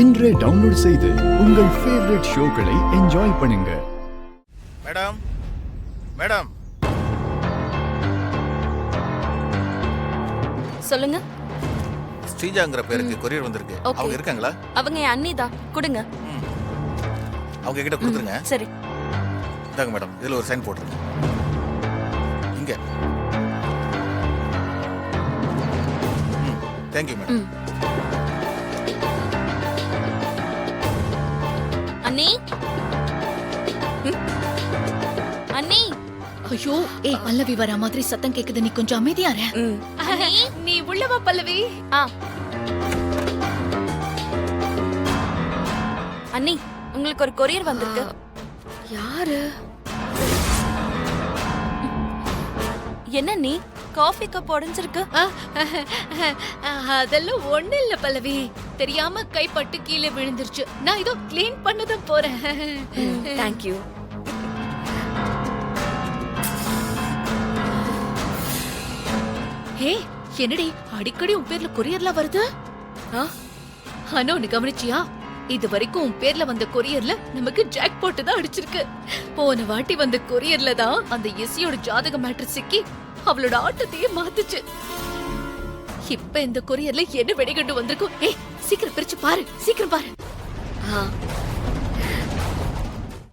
இன்றே டவுன்லோட் செய்து உங்கள் ஃபேவரட் ஷோக்களை என்ஜாய் பண்ணுங்க. மேடம் மேடம் சொல்லுங்க. ஸ்ரீஜாங்கிற பேருக்கு கொரியர் வந்திருக்கு. அவங்க இருக்காங்களா? அவங்க என் அண்ணி தான். கொடுங்க. அவங்க கிட்ட கொடுத்துருங்க. சரி. இந்தாங்க மேடம், இதுல ஒரு சைன் போட்டுருங்க. இங்க. Thank you madam. அண்ணி அண்ணி. ஐயோ, ஏய் பல்லவி வர மாதிரி சத்தம் கேக்குது, நீ கொஞ்சம் அமைதியா இரு. அண்ணி நீ உள்ளவா பல்லவி? அண்ணி, உங்களுக்கு ஒரு கொரியர் வந்திருக்கு. யாரு? என்ன நீ காஃபி கப் உடைஞ்சிருக்கு? அதெல்லாம் ஒண்ணு இல்ல பல்லவி, தெரியாம கைப்பட்டு கீழே விழுந்துருச்சு. நான் இதோ க்ளீன் பண்ணதும் போறேன். Thank you. ஹே, என்னடி அடிக்கடி உன் பேர்ல கொரியர்லாம் வருது? அனு, கவனிச்சியா? இது வரைக்கும் உன் பேர்ல வந்த கொரியர்ல நமக்கு ஜாக் போட்டு தான் அடிச்சிருக்கு. போன வாட்டி வந்த கொரியர்ல தான் அந்த எஸ்சியோட ஜாதக மேட்டர் சிக்கி அவளோட ஆட்டத்தையே மாத்துச்சு. இப்ப இந்த கொரியர்ல என்ன வெடிகண்டு வந்திருக்கும்? ஏய், சீக்கிரம் பிரிச்சு பாரு, சீக்கிரம் பாரு.